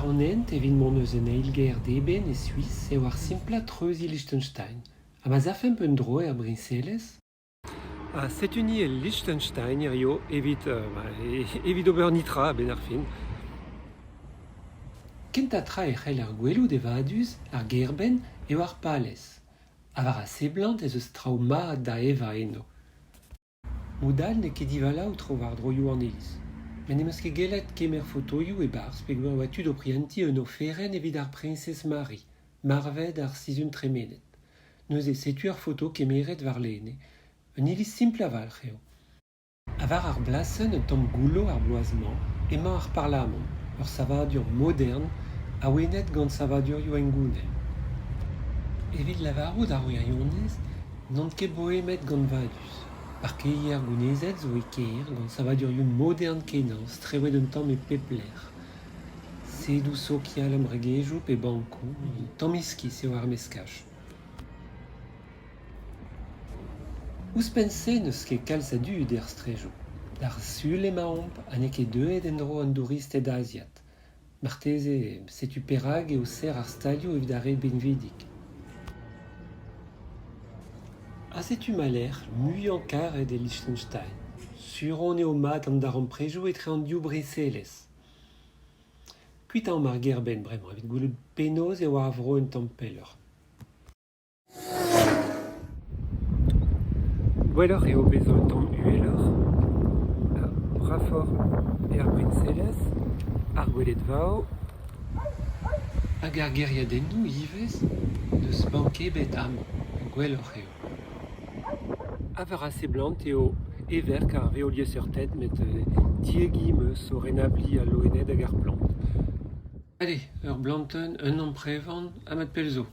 an ent evit mont eus en eilger deben e Suisse e war simpla treuzi Liechtenstein. Ha ma zafem peun dro er Brinselez? Setuni el Liechtenstein rio evit ober nitra ben ar fin. Kenta tra e c'hell ar gwelout e vadus ar gerben e war palez. A war a seblant ez eus traoù mat da eva eno. Moudal ne ket divalaou trovar droioù an elis. Men emeus ket gelet kemer fotoioù e barz pe gwer oatud o prianti un oferen evit ar prinses Marie, marved ar sizun tremenet. Neus e setu ar foto kemeret war lene, un ilis simple aval c'heo. A war ar blasen un tamm goulo ar bloazman, emañ ar parlamont, ur savadur modern, a wenet gant savadurioù engounel. Evit lavarout ar ouiaionez, n'ont ket boemet gant vadus. Ar keier gounezet zo e keir gant savadurioù modern kenanz, trewet un tamm e pepler. Sedou sokial am regejou pe bankou, tamm iskis eo ar meskaj. Ouspenn-se neus ket kalzadud er strejo. D'ar sul emaomp ha ne ket deuet en-dro an douristed aziat. Marteze, setu perag eo ser ar stadioù evit ar re benvedig. Ha setu maler, muiañ karet e Liechtenstein. Suron eo mat an dar an prejoù etre an diou Brinselez. Kuitañ mar gerben bremañ, evit goulout penoz eo ar vro un tamm peller. Gwelloc'h eo bezo un tamm ueloc'h. Brafor e ar Brinselez, ar gwelet vao, hag ar geriadennoù ivez, deus bankebet amañ, gwelloc'h eo. A war a seblant eo everk ar veoliez ur ted met diegi meus o renabli a loened hag ar plant. Allez, ur blanten, un an prevan, ha mat pell zo.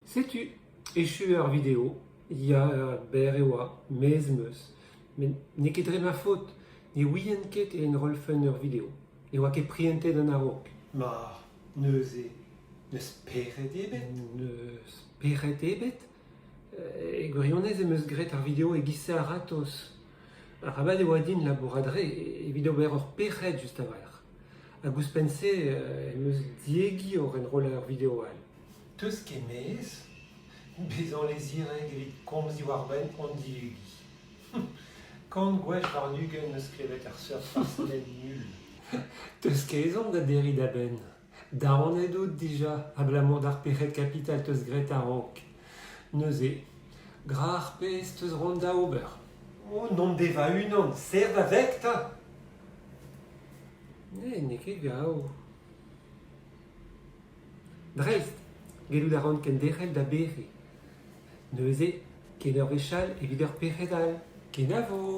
Setu, echu ar video, ya ber e oa, mez meus, men ne ket dre ma faute, ne ouien ket en rolfen ur video, e oa ket prientet an a-raok. Ma, neus peret ebet? Neus peret ebet? E gwirionez em eus gret ar video e gise ar atos. Ar abad e oa din labouradre evit ober ur peret just a-walc'h. Hag ouspenn-se em eus diegi or en roller video all. Teus ket mez, bezañ les ireg evit komz war-benn an diegi. Kant gwech war nugen eus klevet ar surf farsenet nul. Teus ket ezan da deri da benn. Da an edout dija, ablamont ar peret kapital teus gret a-raok. Neuze, gra ar pez teus ron da ober. Oh, non deva unan, serv avek ta. Ne ket gao. Dreist, gelout a ran ken derel da bere. Neuze, ken ur vechal evit ur peret all. Kenavo.